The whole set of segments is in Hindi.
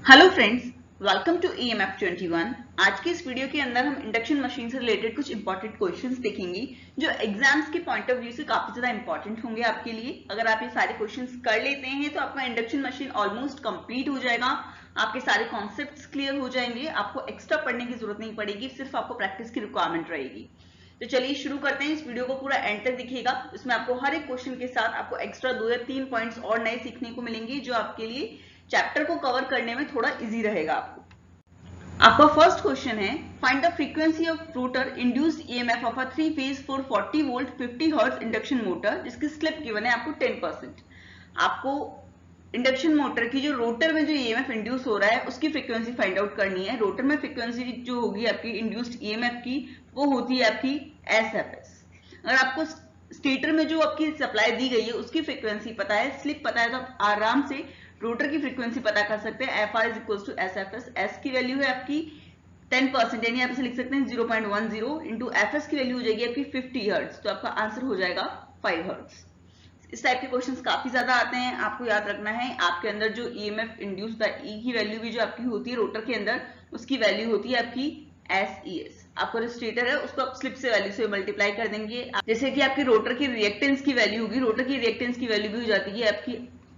Hello friends, welcome to EMF 21। आज के इस वीडियो के अंदर हम इंडक्शन मशीन से रिलेटेड कुछ इंपॉर्टेंट क्वेश्चंस देखेंगे जो एग्जाम्स के पॉइंट ऑफ व्यू से काफी ज्यादा इंपॉर्टेंट होंगे आपके लिए। अगर आप ये सारे क्वेश्चंस कर लेते हैं तो आपका इंडक्शन मशीन ऑलमोस्ट कंप्लीट हो जाएगा, आपके सारे कॉन्सेप्ट्स क्लियर हो जाएंगे, आपको एक्स्ट्रा पढ़ने की जरूरत नहीं पड़ेगी, सिर्फ आपको प्रैक्टिस की रिक्वायरमेंट रहेगी। तो चलिए शुरू करते हैं। इस वीडियो को पूरा एंड तक देखिएगा, इसमें आपको हर एक क्वेश्चन के साथ आपको एक्स्ट्रा 2 या 3 पॉइंट्स और नए सीखने को मिलेंगे जो आपके लिए चैप्टर को कवर करने में थोड़ा इजी रहेगा आपको। आपका फर्स्ट क्वेश्चन है, find the frequency of rotor induced EMF of a 3 phase 440 volt 50 hertz induction motor जिसकी स्लिप गिवन है आपको 10%। आपको इंडक्शन मोटर की जो रोटर में जो ईएमएफ इंड्यूस हो रहा है उसकी फ्रीक्वेंसी फाइंड आउट करनी है। रोटर में फ्रीक्वेंसी जो होगी आपकी इंड्यूस्ड ईएमएफ की वो होती है आपकी एसएफएस। अगर आपको स्टेटर में जो आपकी सप्लाई दी गई है उसकी फ्रीक्वेंसी पता है, स्लिप पता है, तो आप आराम से रोटर की फ्रीक्वेंसी पता कर सकते हैं। F R is equal to S F S. S की वैल्यू है आपकी 10%, यानी आप इसे लिख सकते हैं 0.10 इंटू एफ एस की वैल्यू हो जाएगी आपकी 50 हर्ट्ज, तो आपका आंसर हो जाएगा 5 हर्ट्ज। इस टाइप के क्वेश्चंस काफी ज्यादा आते हैं, आपको याद रखना है आपके अंदर जो ईएमएफ इंड्यूस द ई की वैल्यू भी जो आपकी होती है रोटर के अंदर उसकी वैल्यू होती है आपकी एस। आपको जो स्टेटर है उसको आप स्लिप से वैल्यू से मल्टीप्लाई कर देंगे। जैसे कि आपकी रोटर की रिएक्टेंस की वैल्यू होगी, रोटर की रिएक्टेंस की वैल्यू भी हो जाती है आपकी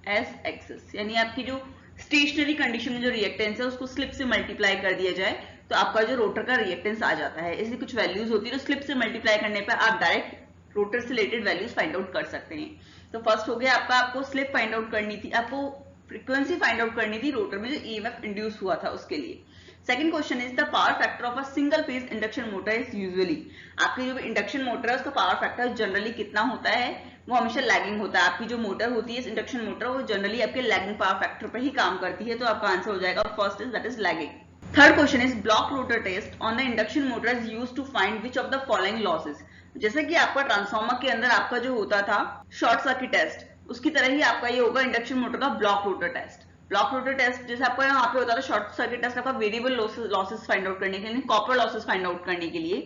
एस एक्सेस, यानी आपकी जो स्टेशनरी कंडीशन में जो रिएक्टेंस है उसको स्लिप से मल्टीप्लाई कर दिया जाए तो आपका जो रोटर का रिएक्टेंस आ जाता है। ऐसी कुछ वैल्यूज होती है तो स्लिप से मल्टीप्लाई करने पर आप डायरेक्ट रोटर से रिलेटेड वैल्यूज फाइंड आउट कर सकते हैं। तो फर्स्ट हो गया आपका, आपको स्लिप फाइंड आउट करनी थी, आपको फ्रीक्वेंसी फाइंड आउट करनी थी रोटर में जो ईएमएफ इंड्यूस हुआ था उसके लिए। Second question is the power factor of a single phase induction motor is usually. आपकी जो इंडक्शन मोटर है उसका पावर फैक्टर जनरली कितना होता है, वो हमेशा लैगिंग होता है। आपकी जो मोटर होती है इंडक्शन मोटर वो जनरली आपके लैगिंग पावर फैक्टर पर ही काम करती है, तो आपका आंसर हो जाएगा first is that is lagging. Third question is block rotor test on the induction motor is used to find which of the following losses. जैसे कि आपका ट्रांसफार्मर के अंदर आपका जो होता था शॉर्ट सर्किट टेस्ट, उसकी तरह ही आपका ये होगा इंडक्शन मोटर का block rotor test. Block rotor test जैसे आपको यहाँ पे होता था शॉर्ट सर्किट टेस्ट आपका वेरिएबल लॉसेस फाइंड आउट करने के लिए, कॉपर लॉसेस फाइंड आउट करने के लिए।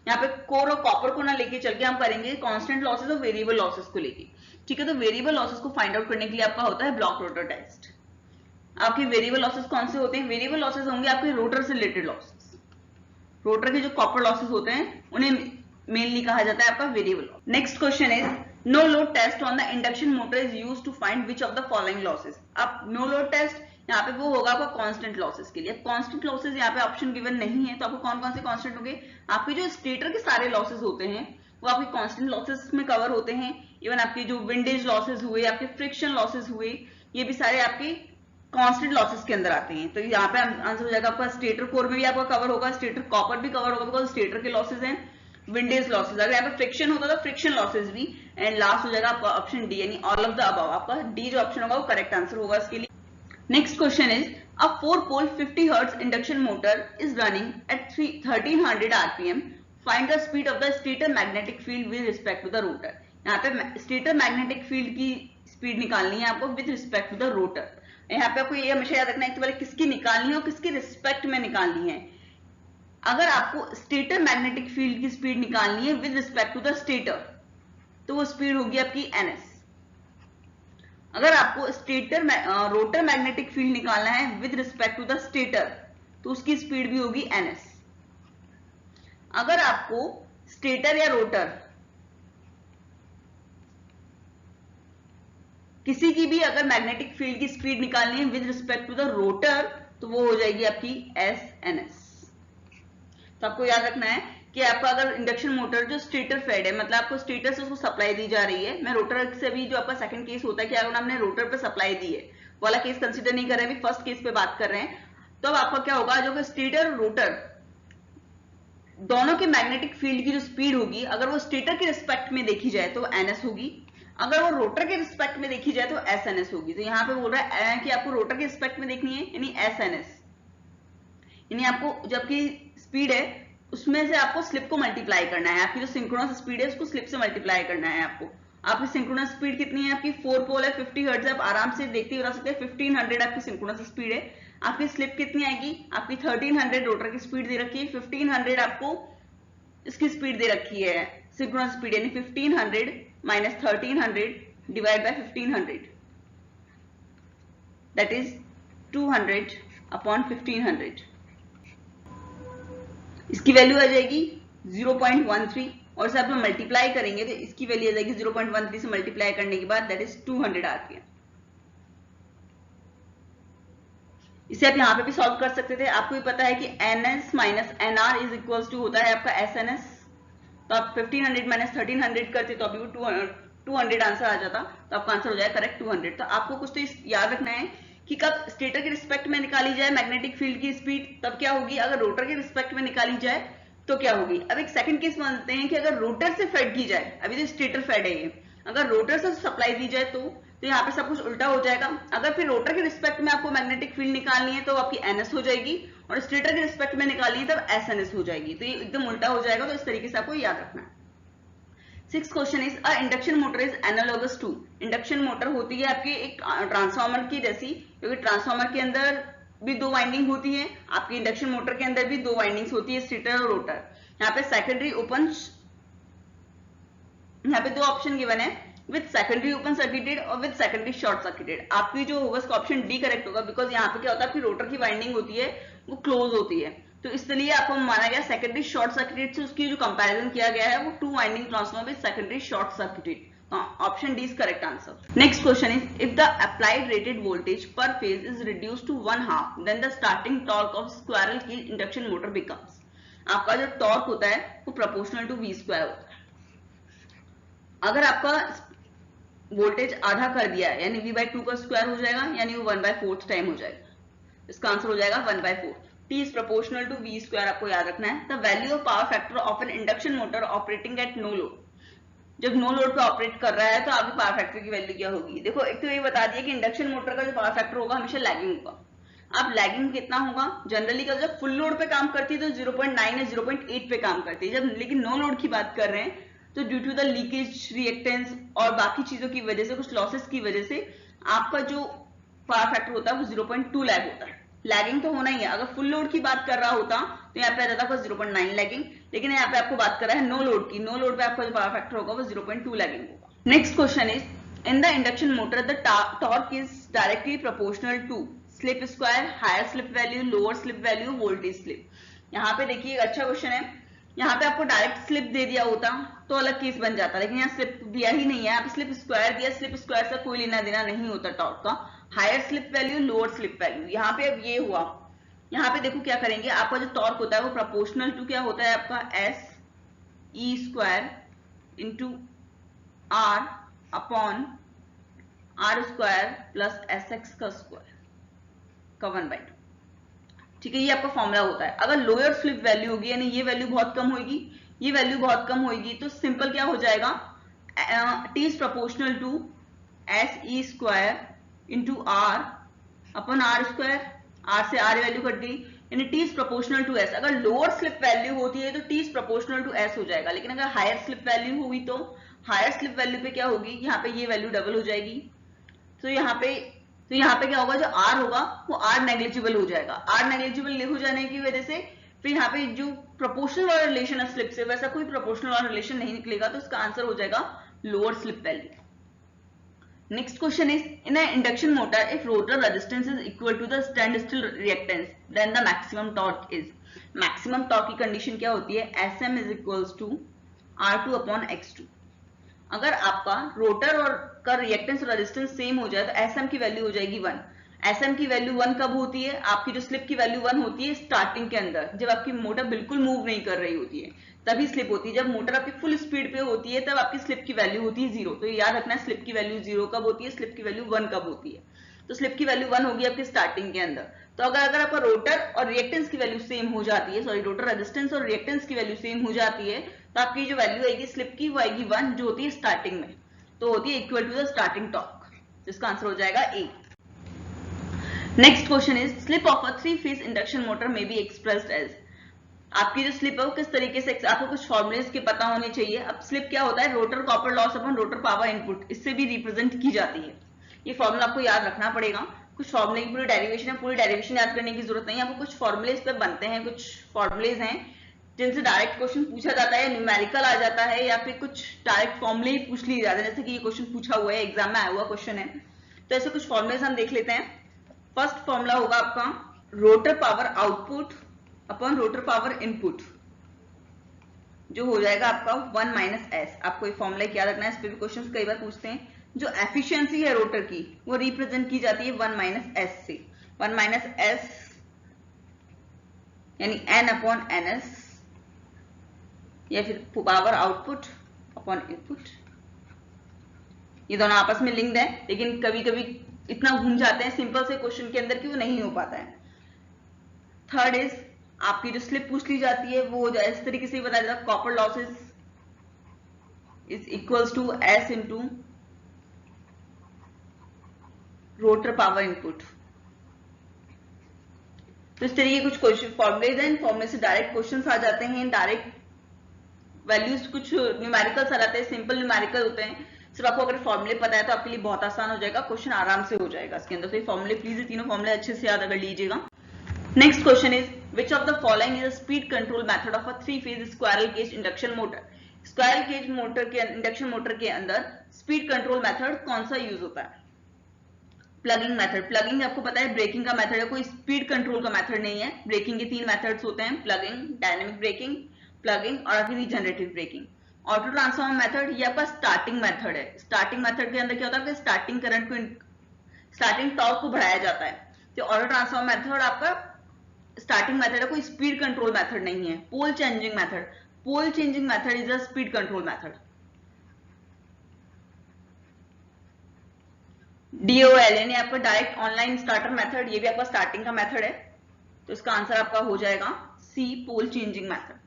यहाँ पे कोर और कॉपर को ना लेके चल के हम करेंगे कांस्टेंट लॉसेस और वेरिएबल लॉसेस को लेके। ठीक है, तो वेरिएबल लॉसेस को फाइंड आउट करने के लिए आपका होता है ब्लॉक रोटर टेस्ट। आपके वेरिएबल लॉसेस कौन से होते हैं? वेरिएबल लॉसेस होंगे आपके रोटर से रिलेटेड लॉसेस। रोटर के जो कॉपर लॉसेस होते हैं उन्हें मेनली कहा जाता है आपका variable. Next question is no load test on the induction motor is used to find which of the following losses. अब नो लोड टेस्ट यहाँ पे वो होगा आपका कांस्टेंट लॉसेस के लिए। कांस्टेंट लॉसेस यहाँ पे ऑप्शन गिवन नहीं है, तो आपको कौन कौन से कांस्टेंट होंगे? आपके जो स्टेटर के सारे लॉसेस होते हैं वो आपके कांस्टेंट लॉसेस में कवर होते हैं। इवन आपके जो विंडेज लॉसेस हुए, आपके फ्रिक्शन लॉसेस हुए, ये भी सारे आपके कांस्टेंट लॉसेस के अंदर आते हैं। तो यहाँ पे आंसर हो जाएगा आपका स्टेटर कोर में भी आपका कवर होगा, स्टेटर कॉपर भी कवर होगा बिकॉज स्टेटर के लॉसेस हैं। विंडेज लॉसेस, अगर यहाँ पे फ्रिक्शन होता तो फ्रिक्शन लॉसेस भी। एंड लास्ट हो जाएगा आपका ऑप्शन डी, यानी ऑल ऑफ द अबव। आपका डी जो ऑप्शन होगा वो करेक्ट आंसर होगा इसके लिए। Next question is a 4 pole 50 hertz induction motor is running at 1300 RPM. Find the speed of the stator magnetic field with respect to the rotor. यहाँ पे स्टेटर मैग्नेटिक फील्ड की स्पीड निकालनी है आपको with respect to the rotor. यहाँ पे आपको ये हमेशा याद रखना है कि पहले किसकी निकालनी है और किसके रिस्पेक्ट में निकालनी है। अगर आपको स्टेटर मैग्नेटिक फील्ड की स्पीड निकालनी है with respect to the stator तो वो स्पीड होगी आपकी ns। अगर आपको स्टेटर रोटर मैग्नेटिक फील्ड निकालना है with respect to the stator तो उसकी स्पीड भी होगी ns। अगर आपको स्टेटर या रोटर किसी की भी अगर मैग्नेटिक फील्ड की स्पीड निकालनी है with respect to the rotor तो वो हो जाएगी आपकी SNS। तो आपको याद रखना है कि आपका अगर इंडक्शन मोटर जो स्टेटर फेड है, मतलब आपको स्टेटर से उसको सप्लाई दी जा रही है। मैं रोटर से भी जो आपका सेकंड केस होता है कि अगर हमने रोटर पे सप्लाई दी है वाला केस कंसीडर नहीं कर रहे हैं, अभी फर्स्ट केस पे बात कर रहे हैं। तो अब आपका क्या होगा, जो स्टेटर रोटर दोनों के मैग्नेटिक फील्ड की जो स्पीड होगी अगर वो स्टेटर के रिस्पेक्ट में देखी जाए तो NS होगी, अगर वो रोटर के रिस्पेक्ट में देखी जाए तो SNS होगी। तो यहाँ पे बोल रहा है कि आपको रोटर के रिस्पेक्ट में देखनी है यानी SNS, यानी आपको जबकि स्पीड है उसमें से आपको स्लिप को मल्टीप्लाई करना है। आपकी जो सिंक्रोनस स्पीड है उसको स्लिप से मल्टीप्लाई करना है आपको। आपकी सिंक्रोनस स्पीड कितनी है? आपकी 4 पोल है 50 हर्ट्ज, आप आराम से देखते ही बता सकते हैं 1500 आपकी सिंक्रोनस स्पीड है। आपकी स्लिप कितनी आएगी? आपकी 1300 रोटर की स्पीड दे रखी है, 1500 आपको इसकी स्पीड दे रखी है सिंक्रोनस स्पीड, यानी 1500 minus 1300 divide by 1500 that is 200 upon 1500, इसकी वैल्यू आ जाएगी 0.13 और इसे आप मल्टीप्लाई करेंगे तो इसकी वैल्यू आ जाएगी 0.13 से मल्टीप्लाई करने के बाद दैट इज 200 आरपीएम। इसे आप यहाँ पे भी सॉल्व कर सकते थे। आपको भी पता है कि NS minus NR is equal to होता है आपका SNS, तो आप 1500 माइनस 1300 करते तो अभी वो 200 आंसर आ जाता, तो आपका आंसर हो जाएगा करेक्ट 200। तो आपको कुछ तो याद रखना है कि कब स्टेटर के रिस्पेक्ट में निकाली जाए मैग्नेटिक फील्ड की स्पीड तब क्या होगी, अगर रोटर के रिस्पेक्ट में निकाली जाए तो क्या होगी। अब एक सेकंड केस मानते हैं कि अगर रोटर से फेड की जाए, अभी तो स्टेटर फेड है ये, अगर रोटर से सप्लाई दी जाए तो यहाँ पे सब कुछ उल्टा हो जाएगा। अगर फिर रोटर के रिस्पेक्ट में आपको मैग्नेटिक फील्ड निकालनी है तो आपकी NS हो जाएगी और स्टेटर के रिस्पेक्ट में निकालनी है तब SNS हो जाएगी, तो ये एकदम उल्टा हो जाएगा। तो इस तरीके से आपको याद रखना है। 6th question is a induction motor is analogous to, induction motor होती है आपके एक ट्रांसफार्मर की जैसी, क्योंकि ट्रांसफार्मर के अंदर भी 2 वाइंडिंग होती है, आपकी इंडक्शन मोटर के अंदर भी 2 वाइंडिंग्स होती है, स्टेटर और रोटर। यहाँ पे सेकेंडरी ओपन, यहाँ पे 2 ऑप्शन गिवन है, विद सेकेंडरी ओपन सर्किटेड और विद सेकेंडरी शॉर्ट सर्किटेड। आपकी जो होगा उसका ऑप्शन डी करेक्ट होगा, बिकॉज यहाँ पे क्या होता है आपकी रोटर की वाइंडिंग होती है वो क्लोज होती है, तो इसलिए आपको माना गया सेकेंडरी शॉर्ट सर्किटेड से उसकी जो कंपैरिजन किया गया है वो 2 winding transformer with secondary short circuited. Option D is correct answer. Next question is if the applied rated voltage per phase is reduced to 1/2 then the starting torque of squirrel की इंडक्शन मोटर बिकम्स। आपका जो टॉर्क होता है वो प्रोपोर्शनल टू V स्क्वायर होता है। अगर आपका वोल्टेज आधा कर दिया है यानी V/2 का स्क्वायर हो जाएगा, यानी वो 1/4 टाइम हो जाएगा, इसका आंसर हो जाएगा 1/4। T is proportional to V square, आपको याद रखना है। The value of power factor of an induction motor operating at no load, जब नो लोड पे ऑपरेट कर रहा है तो आपकी पावर फैक्टर की वैल्यू क्या होगी। देखो एक तो ये बता दिया कि इंडक्शन मोटर का जो पावर फैक्टर होगा हमेशा लैगिंग होगा। अब लैगिंग कितना होगा, जनरली जब फुल लोड पे काम करती है तो 0.9 या 0.8 पे काम करती है, जब लेकिन नो लोड की बात कर रहे हैं तो due to the leakage reactance और बाकी चीजों की वजह से, कुछ लॉसेस की वजह से आपका जो पावर फैक्टर होता है वो 0.2 लैग होता है। लैगिंग तो होना ही है, अगर फुल लोड की बात कर रहा होता तो यहाँ पे आ जाता है 0.9 लैगिंग, लेकिन यहाँ पे आपको बात कर रहा है नो लोड की, नो लोड पे आपका जो पावर फैक्टर होगा वो 0.2 लैगिंग होगा। Next question is in the induction motor the torque is directly proportional to slip square, higher slip value, lower slip value, voltage slip. यहाँ पे देखिए अच्छा क्वेश्चन है, यहाँ पे आपको डायरेक्ट स्लिप दे दिया होता तो अलग केस बन जाता, लेकिन यहाँ स्लिप दिया ही नहीं है, यहाँ पे स्लिप स्क्वायर दिया, स्लिप स्क्वायर से कोई लेना देना नहीं होता टॉर्क का। Higher slip value, lower slip value, यहाँ पे अब ये हुआ, यहाँ पे देखो क्या करेंगे, आपका जो टॉर्क होता है वो प्रोपोर्शनल टू क्या होता है आपका S E square into R upon R square plus SX का स्क्वायर का 1/2। ठीक है, ये आपका फॉर्मूला होता है। अगर लोअर स्लिप वैल्यू होगी यानी ये वैल्यू बहुत कम होगी, ये वैल्यू बहुत कम होगी, तो सिंपल क्या हो जाएगा, T is proportional to SE square into R upon R square, R से R वैल्यू कट गई, यानी T is proportional to S। अगर लोअर स्लिप वैल्यू होती है तो T is proportional to S हो जाएगा, लेकिन अगर हायर स्लिप वैल्यू होगी तो हायर स्लिप वैल्यू पे क्या होगी, यहाँ पे ये वैल्यू डबल हो जाएगी, तो यहाँ पे क्या होगा, जो R होगा वो R नेग्लिजिबल हो जाएगा। R नेग्लिजिबल हो जाने की वजह से फिर यहाँ पे जो प्रोपोर्शनल वाला रिलेशन है स्लिप से, वैसा कोई प्रोपोर्शनल वाला रिलेशन नहीं निकलेगा, तो इसका आंसर हो जाएगा lower slip value. Next question is in an induction motor if rotor resistance is equal to the standstill reactance then the maximum torque is, maximum torque की कंडीशन क्या होती है, Sm is equals to R2 upon X2। अगर आपका रोटर और का रिएक्टेंस और रेजिस्टेंस सेम हो जाए तो Sm की वैल्यू हो जाएगी 1। Sm की वैल्यू 1 कब होती है, आपकी जो स्लिप की वैल्यू 1 होती है स्टार्टिंग के अंदर, जब आपकी मोटर बिल्कुल मूव नहीं कर रही होती है तभी स्लिप होती है। जब मोटर आपकी फुल स्पीड पे होती है तब आपकी स्लिप की वैल्यू होती है 0। तो याद रखना है स्लिप की वैल्यू 0 कब होती है, स्लिप की वैल्यू 1 कब होती है। तो स्लिप की वैल्यू 1 होगी आपकी स्टार्टिंग के अंदर। तो अगर आपका रोटर और रिएक्टेंस की वैल्यू सेम हो जाती है, सॉरी रोटर रेजिस्टेंस और रिएक्टेंस की वैल्यू सेम हो जाती है, तो आपकी जो वैल्यू आएगी स्लिप की वो आएगी 1, जो होती है स्टार्टिंग में, तो होती है equal to the starting torque, जिसका आंसर हो जाएगा A. Next question is slip of a 3-फेज इंडक्शन मोटर में बी एक्सप्रेस्ड एज, आपकी जो स्लिप है वो किस तरीके से, आपको कुछ फॉर्मुलेस के पता होने चाहिए। अब स्लिप क्या होता है, rotor copper loss upon rotor power input, इससे भी रिप्रेजेंट की जाती है। ये फॉर्मूला आपको याद रखना पड़ेगा, कुछ फॉर्मुले की पूरी डेरिवेशन है, पूरी डेरिवेशन याद करने की जरूरत नहीं है, आपको कुछ फॉर्मुले इस पे बनते हैं, कुछ फॉर्मुलेज हैं जिनसे डायरेक्ट क्वेश्चन पूछा जाता है, न्यूमेरिकल आ जाता है, या फिर कुछ डायरेक्ट फॉर्मुले ही पूछ लिए जाते हैं, जैसे कि ये क्वेश्चन पूछा हुआ है, एग्जाम में आया हुआ क्वेश्चन है। तो ऐसे कुछ फॉर्मुलेज हम देख लेते हैं। फर्स्ट फॉर्मूला होगा आपका rotor power output upon rotor power input, जो हो जाएगा आपका 1 माइनस एस। आपको एक फॉर्मूला याद रखना है, इस पे भी क्वेश्चंस कई बार पूछते हैं। जो एफिशिएंसी है रोटर की वो रिप्रेजेंट की जाती है 1 माइनस एस से। 1 माइनस एस यानी एन अपॉन एन एस, या फिर पावर आउटपुट अपॉन इनपुट। ये दोनों आपस में लिंक्ड है, लेकिन कभी कभी इतना घूम जाते हैं सिंपल से क्वेश्चन के अंदर कि वो नहीं हो पाता है। थर्ड इज आपकी जो स्लिप पूछ ली जाती है वो इस तरीके से बताया जाता है, copper losses is equals to S into rotor power input. तो इस तरीके कुछ क्वेश्चन फॉर्मुलेज हैं, फॉर्मुले से डायरेक्ट क्वेश्चंस आ जाते हैं, डायरेक्ट वैल्यूज कुछ न्यूमेरिकल्स आ जाते हैं, सिंपल न्यूमेरिकल होते हैं। सिर्फ आपको अगर फॉर्मुले पता है तो आपके लिए बहुत आसान हो जाएगा, क्वेश्चन आराम से हो जाएगा इसके अंदर। तो ये फॉर्मुले प्लीज, ये तीनों फॉर्मुले अच्छे से याद कर लीजिएगा। Next question is which of the following is a speed control method of a 3-फेज squirrel cage induction motor. Squirrel cage motor के इंडक्शन मोटर के अंदर स्पीड कंट्रोल मेथड कौन सा यूज होता है? Plugging method. प्लगिंग आपको पता है ब्रेकिंग का मेथड है, कोई स्पीड कंट्रोल का मेथड नहीं है। ब्रेकिंग के 3 मेथड्स होते हैं, प्लगिंग, डायनेमिक ब्रेकिंग, प्लगिंग और फिर regenerative braking. Autotransformer method ये आपका स्टार्टिंग मेथड है। स्टार्टिंग मेथड के अंदर क्या होता है, स्टार्टिंग करंट को, स्टार्टिंग टॉर्क को बढ़ाया जाता है। तो ऑटो ट्रांसफॉर्मर मेथड आपका स्टार्टिंग मेथड है, कोई स्पीड कंट्रोल मेथड नहीं है। Pole changing method, pole changing method is a speed control method. DOL यानी आपका डायरेक्ट ऑनलाइन स्टार्टर मेथड, ये भी आपका स्टार्टिंग का मेथड है। तो इसका आंसर आपका हो जाएगा सी, पोल चेंजिंग मेथड।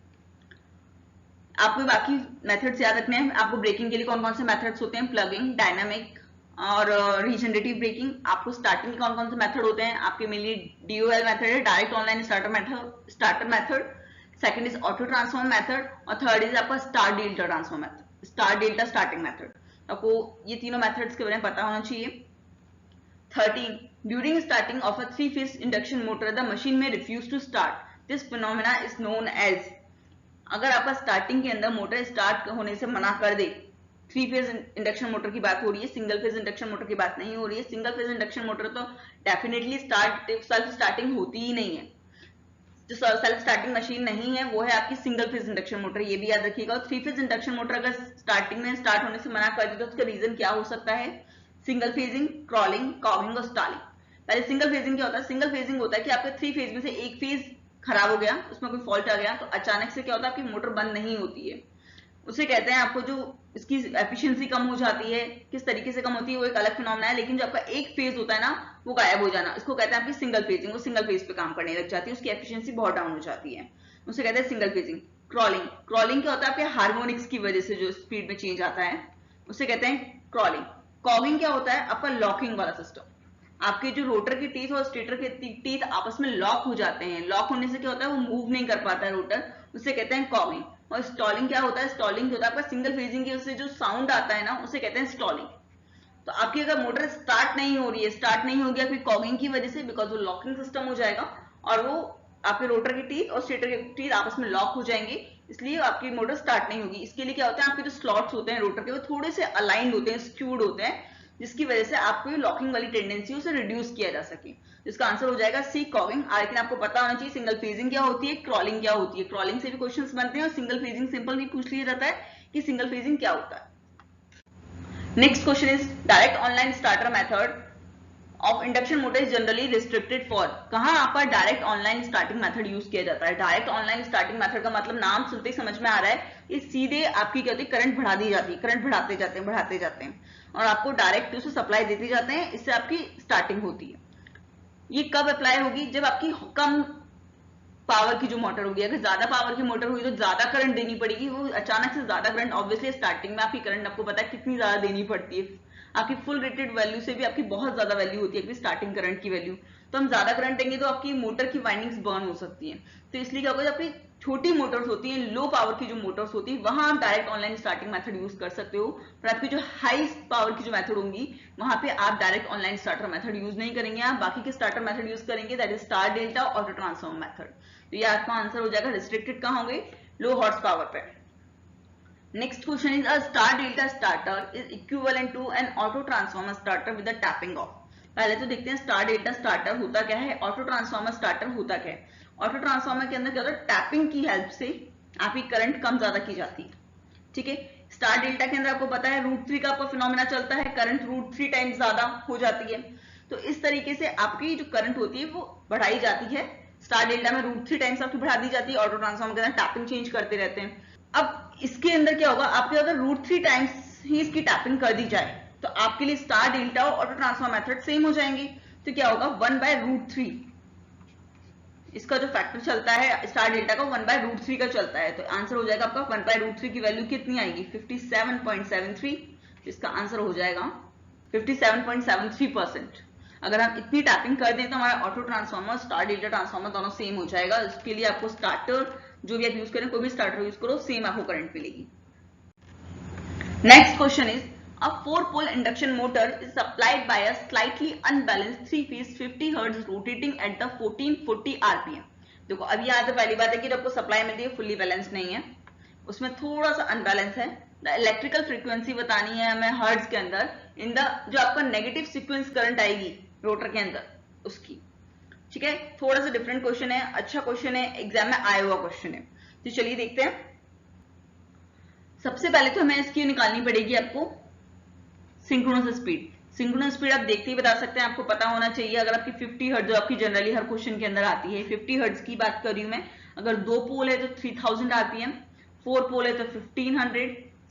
आपको बाकी मेथड्स याद रखने हैं। आपको ब्रेकिंग के लिए कौन कौन से मेथड्स होते हैं, प्लगिंग, डायनामिक और रीजनरेटिव ब्रेकिंग। आपको स्टार्टिंग के कौन कौन से मेथड होते हैं, आपके मेनली DOL मेथड है, direct online starter method. Second is auto transform method और थर्ड इज आपका star delta transform method, star delta starting method. आपको ये तीनों मेथड्स के बारे में पता होना चाहिए। 13. During starting of a 3-phase induction motor, the machine may refuse to start. This phenomena is known as। अगर आपका स्टार्टिंग के अंदर मोटर स्टार्ट होने से मना कर दे, 3-फेज इंडक्शन मोटर की बात हो रही है, सिंगल फेज इंडक्शन मोटर की बात नहीं हो रही है। सिंगल फेज इंडक्शन मोटर तो डेफिनेटली सेल्फ स्टार्टिंग होती ही नहीं है। जो सेल्फ स्टार्टिंग मशीन नहीं है वो है आपकी सिंगल फेज इंडक्शन मोटर, ये भी याद रखिएगा। 3-फेज इंडक्शन मोटर अगर स्टार्टिंग में स्टार्ट होने से मना कर दे तो उसका रीजन क्या हो सकता है? सिंगल फेजिंग, क्रॉलिंग, कॉगिंग और स्टालिंग। पहले सिंगल फेजिंग क्या होता है? सिंगल फेजिंग होता है कि आपके 3 फेज में से एक फेज खराब हो गया, उसमें कोई फॉल्ट आ गया, तो अचानक से क्या होता है, आपकी मोटर बंद नहीं होती है। उसे कहते हैं आपको जो इसकी एफिशिएंसी कम हो जाती है, किस तरीके से कम होती है वो एक अलग फिनोमेना है, लेकिन जो आपका एक फेज होता है ना वो गायब हो जाना, इसको कहते हैं आपकी सिंगल फेजिंग। वो सिंगल फेज पे काम करने लग जाती है, उसकी एफिशिएंसी बहुत डाउन हो जाती है, उसे कहते हैं सिंगल फेजिंग। क्रॉलिंग, क्रॉलिंग क्या होता है? आपके हार्मोनिक्स की वजह से जो स्पीड में चेंज आता है उसे कहते हैं क्रॉलिंग। कॉगिंग क्या होता है? आपका लॉकिंग वाला सिस्टम, आपके जो रोटर के टीथ और स्टेटर के टीथ आपस में लॉक हो जाते हैं, लॉक होने से क्या होता है, वो मूव नहीं कर पाता है रोटर, उसे कहते हैं कॉगिंग। और स्टॉलिंग क्या होता है? स्टॉलिंग होता है आपका सिंगल फेजिंग की वजह से जो साउंड आता है ना उसे कहते हैं स्टॉलिंग। तो आपकी अगर मोटर स्टार्ट नहीं हो रही है, स्टार्ट नहीं हो गया फिर कॉगिंग की वजह से, बिकॉज वो लॉकिंग सिस्टम हो जाएगा और वो आपके रोटर के टीथ और स्टेटर के टीथ आपस में लॉक हो जाएंगे, इसलिए आपकी मोटर स्टार्ट नहीं होगी। इसके लिए क्या होता है, आपके जो स्लॉट्स होते हैं रोटर के वो थोड़े से अलाइंड होते हैं, स्क्यूड होते हैं, जिसकी वजह से आपको लॉकिंग वाली टेंडेंसी उसे रिड्यूस किया जा सके। इसका आंसर हो जाएगा सी, कॉगिंग। लेकिन आपको पता होना चाहिए सिंगल फेजिंग क्या होती है, क्रॉलिंग क्या होती है। क्रॉलिंग से भी क्वेश्चंस बनते हैं और सिंगल फेजिंग सिंपल भी पूछ लिया जाता है कि सिंगल फेजिंग क्या होता है। Next question is direct online starter method of induction motor is generally restricted for. कहां आपका direct online starting method use किया जाता है? डायरेक्ट ऑनलाइन स्टार्टिंग मेथड का मतलब नाम सुनते ही समझ में आ रहा है, ये सीधे आपकी क्या होती है, करंट बढ़ा दी जाती है, करंट बढ़ाते जाते हैं और आपको डायरेक्ट उसे सप्लाई देते जाते हैं, इससे आपकी स्टार्टिंग होती है। ये कब अप्लाई होगी? जब आपकी कम पावर की जो मोटर होगी, अगर ज्यादा पावर की मोटर होगी तो ज्यादा करंट देनी पड़ेगी, वो अचानक से ज्यादा करंट, ऑब्वियसली स्टार्टिंग में आपकी करंट आपको पता है कितनी ज्यादा देनी पड़ती है, आपकी फुल रेटेड वैल्यू से भी आपकी बहुत ज्यादा वैल्यू होती है स्टार्टिंग करंट की वैल्यू। तो हम ज्यादा करंट देंगे तो आपकी मोटर की वाइंडिंग्स बर्न हो सकती है। तो इसलिए क्या होगा, जब आपकी छोटी मोटर्स होती हैं, लो पावर की जो मोटर्स होती है, वहां आप direct online starting method use कर सकते हो, पर आपकी जो हाई पावर की जो मेथड होंगी वहां पे आप direct online starter method use नहीं करेंगे, आप बाकी के स्टार्टर मेथड यूज करेंगे, that is star delta auto transform method. तो ये आपका आंसर हो जाएगा, रिस्ट्रिक्टेड कहां होंगे, लो हॉर्स पावर पे। Next question is a star delta starter is equivalent to an auto transformer starter with a tapping off. पहले तो देखते हैं स्टार डेल्टा स्टार्टर होता क्या है, ऑटो ट्रांसफार्मर स्टार्टर होता क्या है। ऑटो ट्रांसफार्मर के अंदर क्या होता है, टैपिंग की हेल्प से आपकी करंट कम ज्यादा की जाती है, ठीक है। स्टार डेल्टा के अंदर आपको पता है √3 का आपका फिनोमेना चलता है, करंट √3 टाइम्स ज्यादा हो जाती है। तो इस तरीके से आपकी जो करंट होती है वो बढ़ाई जाती है, स्टार डेल्टा में √3 टाइम्स आपकी बढ़ा दी जाती है। ऑटो ट्रांसफार्मर के अंदर टैपिंग चेंज करते रहते हैं। अब इसके अंदर क्या होगा, आपके अगर √3 टाइम्स ही इसकी टैपिंग कर दी जाए तो आपके लिए स्टार डेल्टा और ऑटो ट्रांसफार्मर मेथड सेम हो जाएंगे। तो क्या होगा, 1/√3, इसका जो फैक्टर चलता है स्टार डेल्टा का 1/√3 का चलता है। तो आंसर हो जाएगा आपका 1/√3 की वैल्यू कितनी आएगी, 57.73। इसका आंसर हो जाएगा 57.73%। अगर हम इतनी टैपिंग कर दें तो हमारा auto transformer star delta transformer दोनों सेम हो जाएगा। इसके लिए आपको स्टार्टर जो भी आप यूज करें, कोई भी स्टार्टर यूज करो, सेम आपको करंट मिलेगी। Next question is a 4-pole induction motor is supplied by a slightly unbalanced 3-phase 50 Hz rotating at the 1440 rpm। देखो अब यहाँ तो पहली बात है कि जो आपको सप्लाई मिलती है फुल्ली बैलेंस नहीं है, उसमें थोड़ा सा अनबैलेंस है। द इलेक्ट्रिकल फ्रीक्वेंसी बतानी है हमें हर्ट्ज के अंदर इन द जो आपका नेगेटिव सीक्वेंस करंट आएगी रोटर के अंदर उसकी, ठीक है। थोड़ा सा डिफरेंट क्वेश्चन है, अच्छा क्वेश्चन है, एग्जाम में आया हुआ क्वेश्चन है। तो चलिए देखते हैं। सबसे पहले तो हमें इसकी निकालनी पड़ेगी आपको सिंक्रोनस स्पीड। सिंक्रोनस स्पीड आप देखते ही बता सकते हैं, आपको पता होना चाहिए। अगर आपकी 50 हर्ट्ज जो आपकी जनरली हर क्वेश्चन के अंदर आती है, 50 हर्ट्ज की बात कर रही हूं मैं। अगर 2 पोल है तो 3000 आरपीएम, 4 पोल है तो 1500,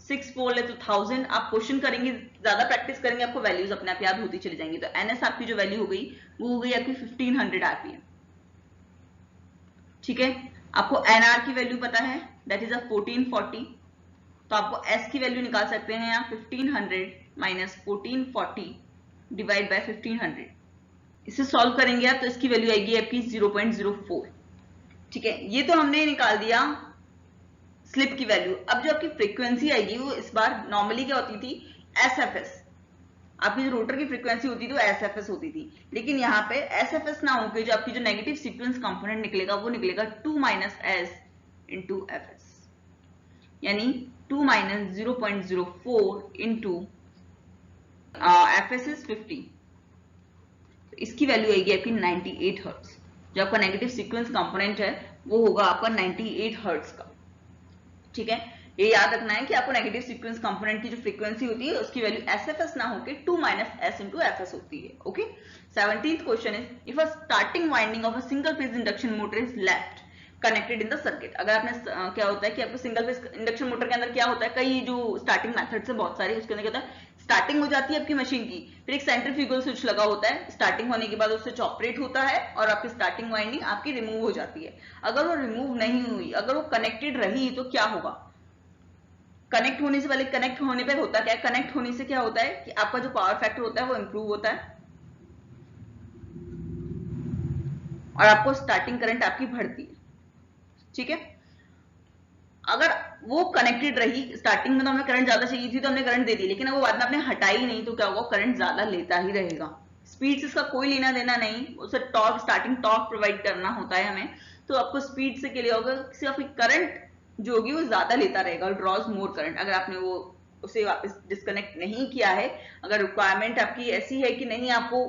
6 पोल है तो 1000। आप क्वेश्चन करेंगे, ज्यादा प्रैक्टिस करेंगे, आपको वैल्यूज अपने आप याद होती चली जाएंगी। तो एनएस आपकी जो वैल्यू हो गई वो हो गई आपकी 1500 आरपीएम, ठीक है। आपको एनआर की वैल्यू पता है, दैट इज 1440। तो आपको एस की वैल्यू निकाल सकते हैं यहाँ 1500 माइनस 1440 डिवाइड बाय 1500। इसे सॉल्व करेंगे आप तो इसकी वैल्यू आएगी आपकी 0.04, ठीक है। ये तो हमने निकाल दिया स्लिप की वैल्यू। अब जो आपकी फ्रीक्वेंसी आएगी वो इस बार नॉर्मली क्या होती थी, एसएफएस। आपकी जो रोटर की फ्रीक्वेंसी होती थी वो एसएफएस होती थी, लेकिन यहाँ पे एसएफएस ना होकर जो आपकी जो नेगेटिव सीक्वेंस कंपोनेंट निकलेगा वो निकलेगा 2 - s इंटू एफएस, यानी 2 - 0.04 इंटू एफएस इज 50। तो इसकी वैल्यू आएगी आपकी 98 हर्ट्ज। जो आपका नेगेटिव सीक्वेंस कंपोनेंट है वो होगा आपका 98 हर्ट्ज का, ठीक है। ये याद रखना है कि आपको नेगेटिव सीक्वेंस कंपोनेंट की जो फ्रीक्वेंसी होती है उसकी वैल्यू एसएफएस ना होकर 2 - s इंटू एफएस होती है, okay. 17th question is if a starting winding of a single phase induction motor is left connected in the circuit. अगर आपने क्या होता है कि आपको सिंगल फेज इंडक्शन मोटर के अंदर क्या होता है, कई जो स्टार्टिंग मेथड्स है बहुत सारी, उसके अंदर क्या होता है, स्टार्टिंग हो जाती है आपकी मशीन की, फिर एक सेंट्रीफ्यूगल स्विच लगा होता है, स्टार्टिंग होने के बाद वो स्विच ऑपरेट होता है और आपकी स्टार्टिंग वाइंडिंग आपकी रिमूव हो जाती है। अगर वो रिमूव नहीं हुई, अगर वो कनेक्टेड रही तो क्या होगा, कनेक्ट होने से पहले, कनेक्ट होने पर होता क्या है, कनेक्ट होने से क्या होता है कि आपका जो पावर फैक्टर होता है वो इंप्रूव होता है और आपको स्टार्टिंग करंट आपकी बढ़ती है, ठीक है। अगर वो कनेक्टेड रही, स्टार्टिंग में तो हमें करंट ज्यादा चाहिए थी तो हमने करंट दे दी, लेकिन अब वो बाद में आपने हटाई नहीं तो क्या होगा, करंट ज्यादा लेता ही रहेगा। स्पीड से इसका कोई लेना देना नहीं, उसे टॉर्क, स्टार्टिंग टॉर्क प्रोवाइड करना होता है हमें। तो आपको स्पीड से के लिए होगा सिर्फ करंट जो होगी वो ज्यादा लेता रहेगा और ड्रॉज मोर करंट। अगर आपने वो उसे वापस डिस्कनेक्ट नहीं किया है, अगर रिक्वायरमेंट आपकी ऐसी है कि नहीं आपको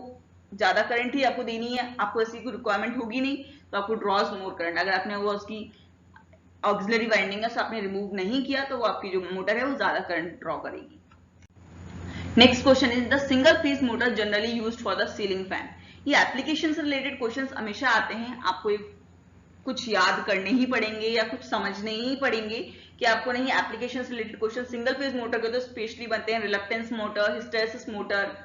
ज्यादा करंट ही आपको देनी है, आपको ऐसी कोई रिक्वायरमेंट होगी नहीं, तो आपको ड्रॉज मोर करंट। अगर आपने वो उसकी ऑक्सिलरी वाइंडिंग है आपने रिमूव नहीं किया तो वो आपकी जो मोटर है वो ज्यादा करंट ड्रॉ करेगी। Next question is the single phase motor generally used for the ceiling fan. ये एप्लीकेशन से रिलेटेड क्वेश्चंस हमेशा आते हैं, आपको कुछ याद करने ही पड़ेंगे या कुछ समझने ही पड़ेंगे कि आपको नहीं। एप्लीकेशन से related question single phase motor के तो स्पेशली बनते हैं, रिलक्टेंस मोटर, हिस्टेरेसिस मोटर,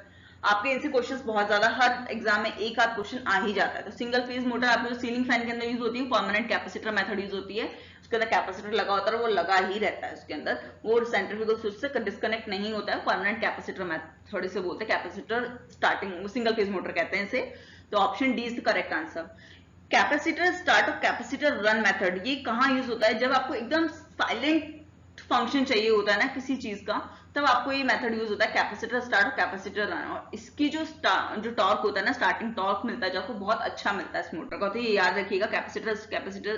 आपके इनसे क्वेश्चंस बहुत ज्यादा हर एग्जाम में एक आध क्वेश्चन आ ही जाता है। तो सिंगल फेज मोटर आपको जो सीलिंग फैन के अंदर यूज होती है परमानेंट कैपेसिटर मेथड यूज होती है, उसके अंदर कैपेसिटर लगा होता है, वो लगा ही रहता है उसके अंदर, वो सेंट्रीफ्यूगल स्विच से डिस्कनेक्ट नहीं होता है। परमानेंट कैपेसिटर मेथड से बोलते हैं, capacitor starting single phase motor कहते हैं इसे। तो option D is the correct answer. Capacitor start और कैपेसिटर रन मेथड ये कहाँ यूज होता है, जब आपको एकदम साइलेंट फंक्शन चाहिए होता है ना किसी चीज का, तब आपको ये मेथड यूज होता है, कैपेसिटर स्टार्ट और कैपेसिटर रन। और इसकी जो टॉर्क होता है ना, स्टार्टिंग टॉर्क मिलता है जो आपको बहुत अच्छा मिलता है इस मोटर का। तो ये याद रखिएगा, कैपेसिटर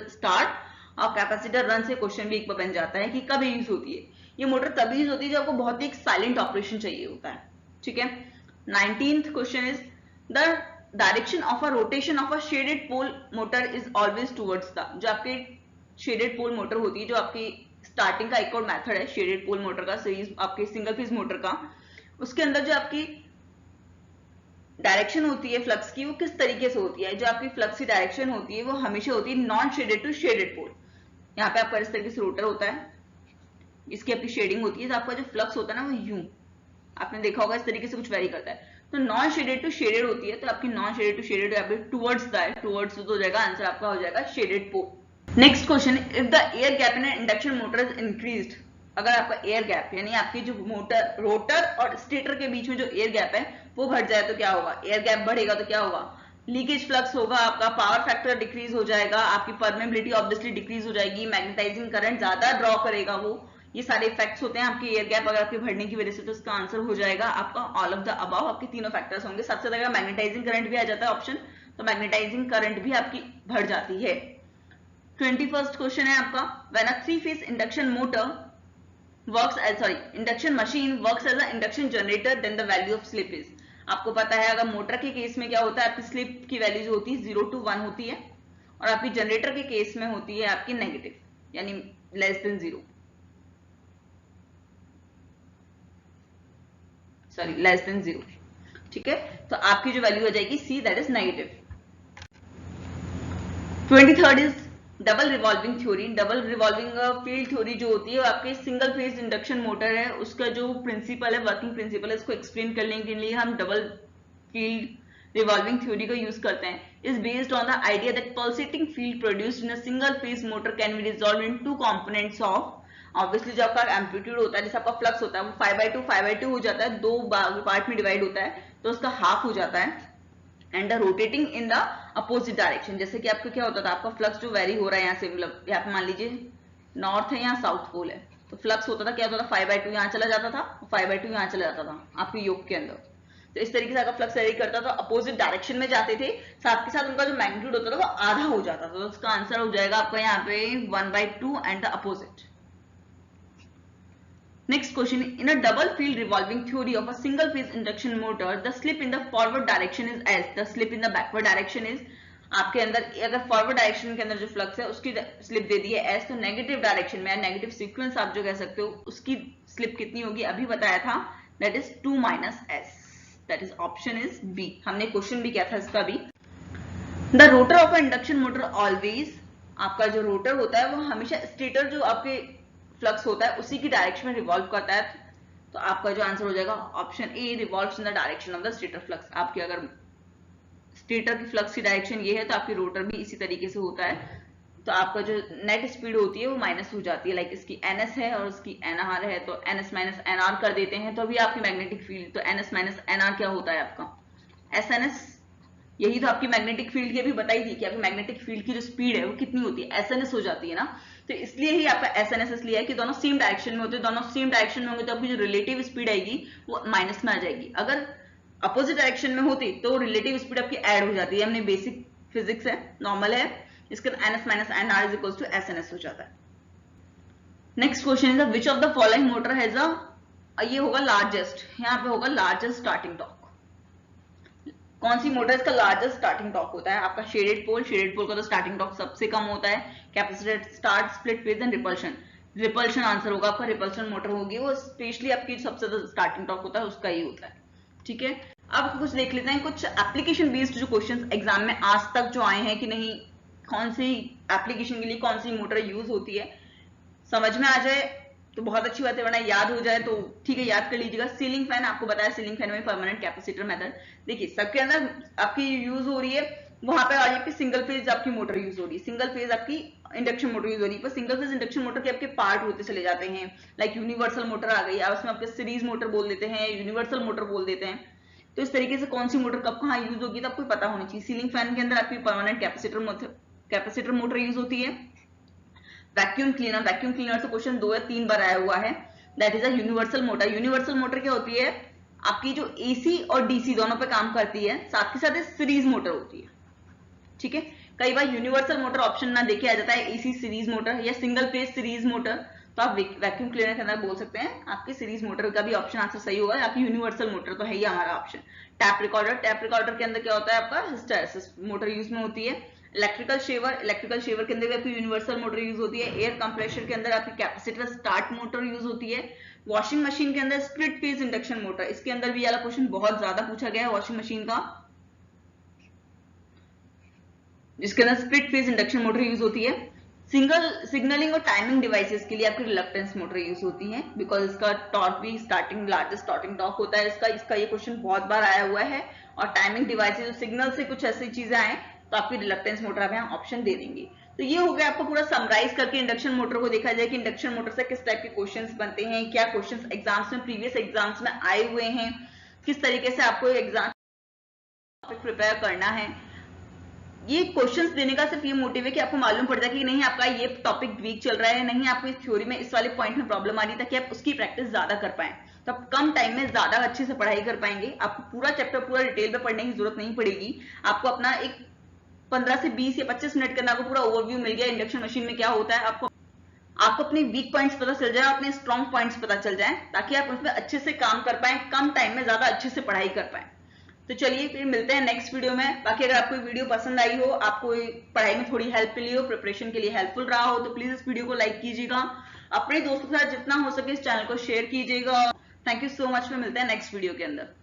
स्टार्ट और कैपेसिटर रन से क्वेश्चन भी एक बार बन जाता है कि कब यूज होती है। ये मोटर तभी यूज होती है जब आपको बहुत ही एक साइलेंट ऑपरेशन चाहिए होता है, ठीक है। 19th question is the direction of a rotation of a shaded pole motor is always towards the, जो आपके शेडेड पोल मोटर होती है, जो आपकी स्टार्टिंग का एक और मेथड है शेडेड पोल मोटर का, सीरीज आपके सिंगल फेज मोटर का, उसके अंदर जो आपकी डायरेक्शन होती है फ्लक्स की वो किस तरीके से होती है, जो आपकी फ्लक्स की डायरेक्शन होती है वो हमेशा होती है non shaded to shaded pole. यहाँ पे आपका इस तरीके से रोटर होता है, इसकी आपकी शेडिंग होती है, तो आपका जो फ्लक्स होता है ना वो यूं, आपने देखा होगा इस तरीके से कुछ वेरी करता है। तो नॉन शेडेड टू शेडेड होती है, तो आपकी नॉन शेडेड टू शेडेड यहाँ पे टुवर्ड्स द है, टुवर्ड्स हो जाएगा, आंसर आपका हो जाएगा shaded pole. Next question, if the air gap in induction motor is increased, अगर आपका एयर गैप यानी आपकी जो मोटर रोटर और स्टेटर के बीच में जो एयर गैप है वो बढ़ जाए तो क्या होगा, एयर गैप बढ़ेगा तो क्या होगा, लीकेज फ्लक्स होगा, आपका पावर फैक्टर डिक्रीज हो जाएगा, आपकी परमेबिलिटी ऑब्वियसली डिक्रीज हो जाएगी, मैग्नेटाइजिंग करंट ज्यादा ड्रॉ करेगा वो, ये सारे इफेक्ट्स होते हैं आपके एयर गैप अगर आपके बढ़ने की वजह से। तो इसका आंसर हो जाएगा आपका ऑल ऑफ द अबाव, आपके तीनों फैक्टर्स होंगे। सबसे ज्यादा मैग्नेटाइजिंग करंट भी आ जाता है ऑप्शन, तो मैग्नेटाइजिंग करंट भी आपकी बढ़ जाती है। 21st क्वेश्चन है आपका, when a 3-phase induction motor works as induction machine works as a induction generator then the value of slip is. आपको पता है अगर मोटर के केस में क्या होता है, आपकी स्लिप की वैल्यू जो होती है 0 to 1 होती है, और आपकी जनरेटर के केस में होती है आपकी नेगेटिव यानी less than 0, sorry less than 0, ठीक है। तो आपकी जो वैल्यू हो जाएगी C, that is negative. 23rd is double revolving theory. Double revolving field theory जो होती है आपके सिंगल फेज इंडक्शन मोटर है, उसका जो प्रिंसिपल है, वर्किंग प्रिंसिपल है, इसको एक्सप्लेन करने के लिए हम डबल फील्ड रिवॉल्विंग थ्योरी का यूज करते हैं। Is based on the idea that pulsating field produced in a single phase motor can be resolve in two components of, obviously जो आपका एम्पलीट्यूड होता है, जैसे आपका फ्लक्स होता है वो 5/2 हो जाता है, दो पार्ट में डिवाइड होता है, तो उसका हाफ हो जाता है, and rotating in the opposite direction. जैसे कि आपका क्या होता था, आपका फ्लक्स जो वेरी हो रहा है यहाँ से, मतलब यहाँ पे मान लीजिए नॉर्थ है, यहाँ साउथ पोल है, तो फ्लक्स होता था क्या होता था 5/2 यहाँ चला जाता था, 5/2 यहाँ चला जाता था आपके योग के अंदर। तो इस तरीके से आपका फ्लक्स वेरी करता था, अपोजिट डायरेक्शन में जाते थे, साथ के साथ उनका जो मैग्नीट्यूड होता था वो आधा हो जाता था। तो उसका आंसर हो जाएगा आपका यहाँ पे 1/2 and the opposite. Next question, in a double field revolving theory of a single phase induction motor, the slip in the forward direction is S, the slip in the backward direction is, आपके अंदर अगर फॉरवर्ड डायरेक्शन के अंदर जो फ्लक्स है उसकी स्लिप दे दी है S, तो नेगेटिव डायरेक्शन में नेगेटिव सीक्वेंस आप जो कह सकते हो उसकी स्लिप कितनी होगी, अभी बताया था, that is 2 - S, that is option is B. हमने क्वेश्चन भी किया था इसका भी। The rotor of induction motor always, आपका जो रोटर होता है वो हमेशा स्टेटर जो आपके फ्लक्स होता है उसी की डायरेक्शन में रिवॉल्व करता है, तो आपका जो आंसर हो जाएगा option A, revolves in the direction of the stator flux. आपकी अगर स्टेटर की फ्लक्स की डायरेक्शन ये है तो आपकी रोटर भी इसी तरीके से होता है, तो आपका जो नेट स्पीड होती है वो माइनस हो जाती है, लाइक इसकी NS है और इसकी NR है, तो NS - NR कर देते हैं, तो अभी आपकी मैग्नेटिक फील्ड, तो NS - NR क्या होता है आपका SNS, यही तो आपकी मैग्नेटिक फील्ड की अभी बताई थी कि आपकी मैग्नेटिक फील्ड की जो स्पीड है वो कितनी होती है, SNS हो जाती है ना, तो इसलिए ही आपका SNS इसलिए है कि दोनों सेम डायरेक्शन में होते हैं, दोनों सेम डायरेक्शन में होंगे तो आपकी जो रिलेटिव स्पीड आएगी वो माइनस में आ जाएगी। अगर अपोजिट डायरेक्शन में होती तो रिलेटिव स्पीड आपकी ऐड हो जाती है, हमने बेसिक फिजिक्स है, नॉर्मल है, इसका NS - NR is equals to SNS हो जाता है। Next question is which of the following motor has a, ये होगा लार्जेस्ट, यहाँ पे होगा लार्जेस्ट स्टार्टिंग टॉर्क, कौन सी मोटर इसका लार्जेस्ट स्टार्टिंग टॉर्क होता है, आपका शेडेड पोल, शेडेड पोल का तो स्टार्टिंग टॉर्क सबसे कम होता है, capacitor, start, split phase and repulsion, repulsion answer होगा आपका, रिपल्शन मोटर होगी वो, स्पेशली आपकी सबसे ज्यादा स्टार्टिंग टॉर्क होता है उसका ही होता है, ठीक है। अब कुछ देख लेते हैं कुछ एप्लीकेशन बेस्ड जो क्वेश्चन एग्जाम में आज तक जो आए हैं कि नहीं, कौन सी एप्लीकेशन के लिए कौन सी मोटर यूज होती है, समझ में आ जाए तो बहुत अच्छी बात है, वरना याद हो जाए तो ठीक है, याद कर लीजिएगा। सीलिंग फैन, आपको बताया सीलिंग फैन में परमानेंट कैपेसिटर मेथड, देखिए सबके अंदर आपकी यूज हो रही है, वहां पे आपकी सिंगल फेज आपकी मोटर यूज हो रही है, सिंगल फेज आपकी इंडक्शन मोटर यूज हो रही है, पर सिंगल फेज इंडक्शन मोटर के आपके पार्ट होते चले जाते हैं, लाइक यूनिवर्सल मोटर आ गई, आप उसमें आपके सीरीज मोटर बोल देते हैं, यूनिवर्सल मोटर बोल देते हैं, तो इस तरीके से कौन सी मोटर कब कहाँ यूज होगी तो आपको पता होनी चाहिए। सीलिंग फैन के अंदर आपकी परमानेंट कैपेसिटर मोटर यूज होती है। वैक्यूम क्लीनर, वैक्यूम क्लीनर से क्वेश्चन 2 या 3 बार आया हुआ है, that is a universal motor. Universal motor क्या होती है, आपकी जो AC और DC दोनों पे काम करती है, साथ के साथ सीरीज मोटर होती है, ठीक है। कई बार यूनिवर्सल मोटर ऑप्शन ना देखे आ जाता है AC सीरीज मोटर या सिंगल फेज सीरीज मोटर, तो आप वैक्यूम क्लीनर के अंदर बोल सकते हैं आपकी सीरीज मोटर का भी ऑप्शन आंसर सही होगा, आपकी यूनिवर्सल मोटर तो है ही हमारा ऑप्शन। टैप रिकॉर्डर के अंदर क्या होता है आपका हिस्टैरिसीस मोटर यूज में होती है। इलेक्ट्रिकल शेवर के अंदर भी आपकी यूनिवर्सल मोटर यूज होती है। एयर कंप्रेशर के अंदर आपकी कैपेसिटर स्टार्ट मोटर यूज होती है। वॉशिंग मशीन के अंदर स्प्लिट फेज इंडक्शन मोटर, इसके अंदर भी वाला क्वेश्चन बहुत ज्यादा पूछा गया है वॉशिंग मशीन का, जिसके अंदर split phase induction motor use होती है। सिंगल सिग्नलिंग और टाइमिंग डिवाइसेस के लिए आपकी रिलक्टेंस मोटर यूज होती है, बिकॉज इसका टॉर्क भी स्टार्टिंग लार्जेस्ट स्टार्टिंग टॉर्क होता है इसका ये क्वेश्चन बहुत बार आया हुआ है। और टाइमिंग डिवाइसेस सिग्नल से कुछ ऐसी चीजें आए तो आपकी रिलक्टेंस मोटर आप यहाँ ऑप्शन दे देंगे। तो ये हो गया आपको पूरा समराइज करके इंडक्शन मोटर को देखा जाए कि इंडक्शन मोटर से किस टाइप के क्वेश्चंस बनते हैं, क्या क्वेश्चंस एग्जाम्स में प्रीवियस एग्जाम्स में आए हुए हैं, किस तरीके से आपको एग्जाम प्रिपेयर करना है। ये क्वेश्चंस देने का सिर्फ ये मोटिव है कि आपको मालूम पड़ जाए कि नहीं आपका ये टॉपिक वीक चल रहा है, नहीं आपको इस थ्योरी में इस वाले पॉइंट में प्रॉब्लम आ रही है, ताकि आप उसकी प्रैक्टिस ज्यादा कर पाए, तो आप कम टाइम में ज्यादा अच्छे से पढ़ाई कर पाएंगे। आपको पूरा चैप्टर पूरा डिटेल में पढ़ने की जरूरत नहीं पड़ेगी। आपको अपना एक 15 से 20 या 25 मिनट के अंदर आपको पूरा ओवरव्यू मिल गया इंडक्शन मशीन में क्या होता है। आपको अपने वीक पॉइंट्स पता चल जाए, अपने स्ट्रॉन्ग पॉइंट्स पता चल जाए, ताकि आप उसमें अच्छे से काम कर पाए, कम टाइम में ज्यादा अच्छे से पढ़ाई कर पाए। तो चलिए फिर मिलते हैं नेक्स्ट वीडियो में। बाकी अगर आपको वीडियो पसंद आई हो, आपको पढ़ाई में थोड़ी हेल्प मिली हो, प्रिपरेशन के लिए हेल्पफुल रहा हो, तो प्लीज इस वीडियो को लाइक कीजिएगा, अपने दोस्तों के साथ जितना हो सके इस चैनल को शेयर कीजिएगा। Thank you so much. मिलते हैं नेक्स्ट वीडियो के अंदर।